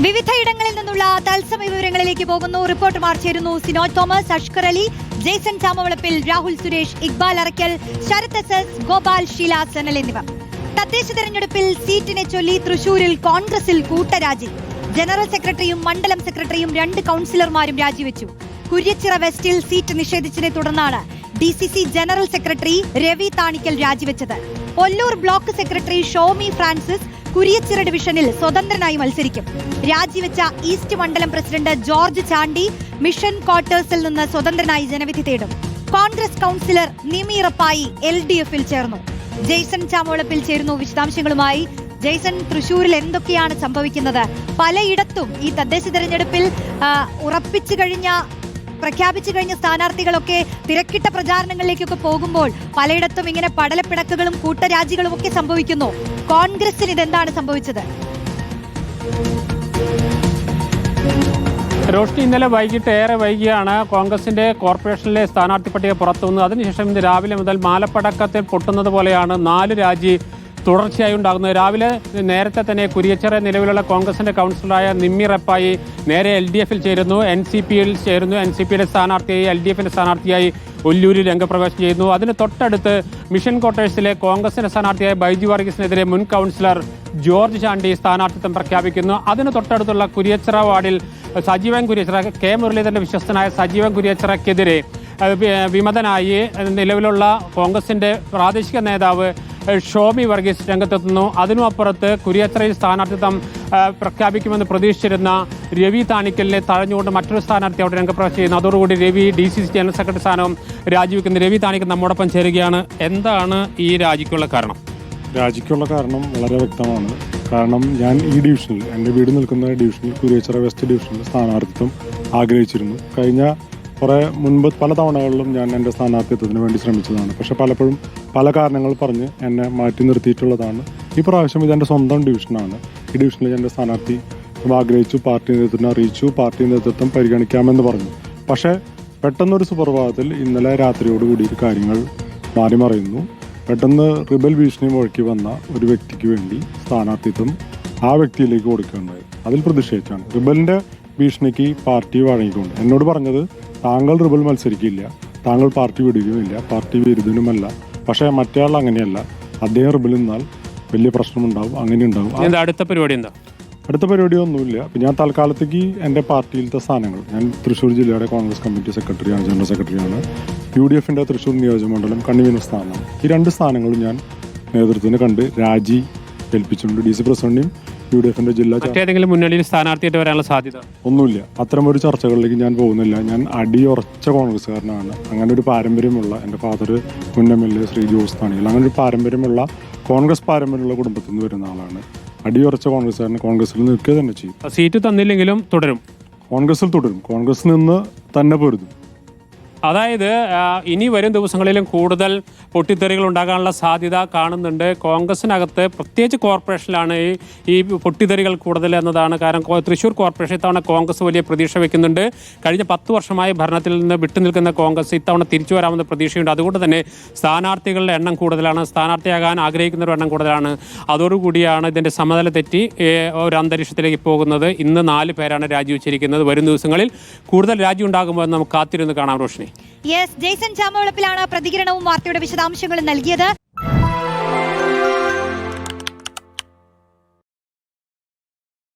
വിവിധയിടങ്ങളിൽ നിന്നുള്ള തത്സമയ വിവരങ്ങളിലേക്ക് പോകുന്നു. റിപ്പോർട്ടർമാർ ചേരുന്നു. സിനോജ് തോമസ്, അഷ്കർ അലി, ജെയ്സൺ ചാമവളപ്പിൽ, രാഹുൽ സുരേഷ്, ഇക്ബാൽ അറക്കൽ, ശരത് എസ് എസ്, ഗോപാൽ, ഷീല സനൽ എന്നിവർ. തദ്ദേശ തെരഞ്ഞെടുപ്പിൽ സീറ്റിനെ ചൊല്ലി തൃശൂരിൽ കോൺഗ്രസിൽ കൂട്ടരാജി. ജനറൽ സെക്രട്ടറിയും മണ്ഡലം സെക്രട്ടറിയും 2 കൌൺസിലർമാരും രാജിവെച്ചു. കുര്യച്ചിറ വെസ്റ്റിൽ സീറ്റ് നിഷേധിച്ചതിനെ തുടർന്നാണ് DCC general secretary Ravi Thanikkal രാജിവെച്ചത്. ഒല്ലൂർ ബ്ലോക്ക് സെക്രട്ടറി ഷോമി ഫ്രാൻസിസ് കുര്യച്ചിറ ഡിവിഷനിൽ സ്വതന്ത്രനായി മത്സരിക്കും. രാജിവെച്ച ഈസ്റ്റ് മണ്ഡലം പ്രസിഡന്റ് ജോർജ് ചാണ്ടി മിഷൻ ക്വാർട്ടേഴ്സിൽ നിന്ന് സ്വതന്ത്രനായി ജനവിധി തേടും. കോൺഗ്രസ് കൌൺസിലർ നിമി റപ്പായി LDF-ൽ ചേർന്നു. ജെയ്സൺ ചാമോളപ്പിൽ ചേരുന്നു വിശദാംശങ്ങളുമായി. ജെയ്സൺ, തൃശൂരിൽ എന്തൊക്കെയാണ് സംഭവിക്കുന്നത്? പലയിടത്തും ഈ തദ്ദേശ തെരഞ്ഞെടുപ്പിൽ പ്രഖ്യാപിച്ചു കഴിഞ്ഞ സ്ഥാനാർത്ഥികളൊക്കെ തിരക്കിട്ട പ്രചാരണങ്ങളിലേക്കൊക്കെ പോകുമ്പോൾ പലയിടത്തും ഇങ്ങനെ പടലപ്പിണക്കുകളും കൂട്ടരാജികളും ഒക്കെ സംഭവിക്കുന്നു. കോൺഗ്രസിന് ഇതെന്താണ് സംഭവിച്ചത്? റോഷ്നി, ഇന്നലെ വൈകിട്ട് ഏറെ വൈകിയാണ് കോൺഗ്രസിന്റെ കോർപ്പറേഷനിലെ സ്ഥാനാർത്ഥി പട്ടിക പുറത്തുവന്നത്. അതിനുശേഷം ഇന്ന് രാവിലെ മുതൽ മാലപ്പടക്കത്തിൽ പൊട്ടുന്നത് പോലെയാണ് 4 രാജി തുടർച്ചയായി ഉണ്ടാകുന്നത്. രാവിലെ നേരത്തെ തന്നെ കുര്യച്ചിറ നിലവിലുള്ള കോൺഗ്രസിന്റെ കൗൺസിലറായ നിമ്മി റപ്പായി നേരെ LDF-ൽ ചേരുന്നു. NCP-യിൽ ചേരുന്നു. NCP-യുടെ സ്ഥാനാർത്ഥിയായി LDF-ന്റെ സ്ഥാനാർത്ഥിയായി ഒല്ലൂരിൽ രംഗപ്രവേശം ചെയ്യുന്നു. അതിന് തൊട്ടടുത്ത് മിഷൻ ക്വാർട്ടേഴ്സിലെ കോൺഗ്രസിന്റെ സ്ഥാനാർത്ഥിയായ ബൈജു വർഗീസിനെതിരെ മുൻ കൗൺസിലർ ജോർജ് ചാണ്ടി സ്ഥാനാർത്ഥിത്വം പ്രഖ്യാപിക്കുന്നു. അതിന് തൊട്ടടുത്തുള്ള കുര്യച്ചിറ വാർഡിൽ സജീവൻ കുര്യച്ചിറ, K മുരളീധരന്റെ വിശ്വസ്തനായ സജീവൻ കുര്യച്ചിറയ്ക്കെതിരെ വിമതനായി നിലവിലുള്ള കോൺഗ്രസിന്റെ പ്രാദേശിക നേതാവ് ഷോമി വർഗീസ് രംഗത്തെത്തുന്നു. അതിനുമപ്പുറത്ത് കുര്യച്ചിറയിൽ സ്ഥാനാർത്ഥിത്വം പ്രഖ്യാപിക്കുമെന്ന് പ്രതീക്ഷിച്ചിരുന്ന രവി താണിക്കലിനെ തഴഞ്ഞുകൊണ്ട് മറ്റൊരു സ്ഥാനാർത്ഥി അവിടെ രംഗപ്രവേശം ചെയ്യുന്നു. അതോടുകൂടി രവി DCC ജനറൽ സെക്രട്ടറി സ്ഥാനവും രാജിവെക്കുന്നു. രവി താണിക്കൽ നമ്മോടൊപ്പം ചേരുകയാണ്. എന്താണ് ഈ രാജിക്കുള്ള കാരണം? രാജിക്കുള്ള കാരണം വളരെ വ്യക്തമാണ്. കാരണം ഞാൻ ഈ ഡിവിഷനിൽ, എൻ്റെ വീട് നിൽക്കുന്ന ഡിവിഷനിൽ, കുര്യച്ചിറ വെസ്റ്റ് ഡിവിഷനിൽ സ്ഥാനാർത്ഥിത്വം ആഗ്രഹിച്ചിരുന്നു. കഴിഞ്ഞ മുൻപ് പല തവണകളിലും ഞാൻ എൻ്റെ സ്ഥാനാർത്ഥിത്വത്തിന് വേണ്ടി ശ്രമിച്ചതാണ്. പക്ഷെ പലപ്പോഴും പല കാരണങ്ങൾ പറഞ്ഞ് എന്നെ മാറ്റി നിർത്തിയിട്ടുള്ളതാണ്. ഈ പ്രാവശ്യം ഇതെൻ്റെ സ്വന്തം ഡിവിഷനാണ്. ഈ ഡിവിഷനിൽ എൻ്റെ സ്ഥാനാർത്ഥി ആഗ്രഹിച്ചു, പാർട്ടി നേതൃത്വത്തിന് അറിയിച്ചു. പാർട്ടി നേതൃത്വം പരിഗണിക്കാമെന്ന് പറഞ്ഞു. പക്ഷേ പെട്ടെന്നൊരു സുപ്രഭാതത്തിൽ ഇന്നലെ രാത്രിയോടുകൂടി കാര്യങ്ങൾ മാറിമറിയുന്നു. പെട്ടെന്ന് റിബൽ ഭീഷണി മുഴക്കി വന്ന ഒരു വ്യക്തിക്ക് വേണ്ടി സ്ഥാനാർത്ഥിത്വം ആ വ്യക്തിയിലേക്ക് കൊടുക്കുകയുണ്ടായി. അതിൽ പ്രതിഷേധിച്ചാണ്. റിബലിൻ്റെ ഭീഷണിക്ക് പാർട്ടി വഴങ്ങിക്കൊണ്ട് എന്നോട് പറഞ്ഞത്, താങ്കൾ റിബൽ മത്സരിക്കില്ല, താങ്കൾ പാർട്ടി വിടുകയുമില്ല, പാർട്ടി വിരുദ്ധനുമല്ല. പക്ഷേ മറ്റേയാൾ അങ്ങനെയല്ല, അദ്ദേഹം റിബൽ നിന്നാൽ വലിയ പ്രശ്നമുണ്ടാവും, അങ്ങനെ ഉണ്ടാവും. അടുത്ത പരിപാടി എന്താ? അടുത്ത പരിപാടി ഒന്നുമില്ല. ഞാൻ തൽക്കാലത്തേക്ക് എൻ്റെ പാർട്ടിയിലത്തെ സ്ഥാനങ്ങൾ, ഞാൻ തൃശ്ശൂർ ജില്ലയുടെ കോൺഗ്രസ് കമ്മിറ്റി സെക്രട്ടറിയാണ്, ജനറൽ സെക്രട്ടറിയാണ്. UDF-ന്റെ തൃശ്ശൂർ നിയോജകമണ്ഡലം കൺവീനർ സ്ഥാനം, ഈ 2 സ്ഥാനങ്ങളും ഞാൻ നേതൃത്വത്തിന് കണ്ട് രാജി ഏൽപ്പിച്ചിട്ടുണ്ട്. DC പ്രസിഡന്റിനും UDF-ന്റെ ജില്ലാ ഏതെങ്കിലും മുന്നണിയിൽ സ്ഥാനാർത്ഥിയായിട്ട് വരാനുള്ള സാധ്യത ഒന്നുമില്ല. അത്തരമൊരു ചർച്ചകളിലേക്ക് ഞാൻ പോകുന്നില്ല. ഞാൻ അടിയുറച്ച കോൺഗ്രസ്സുകാരനാണ്. അങ്ങനെ ഒരു പാരമ്പര്യമുള്ള, എൻ്റെ ഫാദർ മുൻ MLA ശ്രീ ജോസ് താണിക്കൽ, അങ്ങനെ ഒരു പാരമ്പര്യമുള്ള കോൺഗ്രസ് പാരമ്പര്യമുള്ള കുടുംബത്തിൽ നിന്ന് വരുന്ന ആളാണ്. അടിയുറച്ച കോൺഗ്രസ്സുകാരൻ. കോൺഗ്രസിൽ നിൽക്കുക തന്നെ ചെയ്യും. സീറ്റ് തന്നില്ലെങ്കിലും തുടരും, കോൺഗ്രസിൽ തുടരും, കോൺഗ്രസ് നിന്ന് തന്നെ പൊരുതും. അതായത് ഇനി വരും ദിവസങ്ങളിലും കൂടുതൽ പൊട്ടിത്തെറികൾ ഉണ്ടാകാനുള്ള സാധ്യത കാണുന്നുണ്ട്. കോൺഗ്രസിനകത്ത് പ്രത്യേകിച്ച് കോർപ്പറേഷനിലാണ് ഈ പൊട്ടിത്തെറികൾ കൂടുതൽ എന്നതാണ്. കാരണം തൃശ്ശൂർ കോർപ്പറേഷൻ ഇത്തവണ കോൺഗ്രസ് വലിയ പ്രതീക്ഷ വയ്ക്കുന്നുണ്ട്. കഴിഞ്ഞ 10 വർഷമായി ഭരണത്തിൽ നിന്ന് വിട്ടുനിൽക്കുന്ന കോൺഗ്രസ് ഇത്തവണ തിരിച്ചു വരാമെന്ന പ്രതീക്ഷയുണ്ട്. അതുകൊണ്ട് തന്നെ സ്ഥാനാർത്ഥികളുടെ എണ്ണം കൂടുതലാണ്, സ്ഥാനാർത്ഥിയാകാൻ ആഗ്രഹിക്കുന്നവരുടെ എണ്ണം കൂടുതലാണ്. അതോടുകൂടിയാണ് ഇതിൻ്റെ സമനില തെറ്റി ഒരു അന്തരീക്ഷത്തിലേക്ക് പോകുന്നത്. ഇന്ന് 4 പേരാണ് രാജിവെച്ചിരിക്കുന്നത്. വരും ദിവസങ്ങളിൽ കൂടുതൽ രാജി ഉണ്ടാകുമ്പോൾ നമുക്ക് കാത്തിരുന്ന് കാണാം. റോഷ്നി, ജെയ്സൺ ചാമവളപ്പിലാണ് പ്രതികരണവും വാർത്തയുടെ വിശദാംശങ്ങളും നൽകിയത്.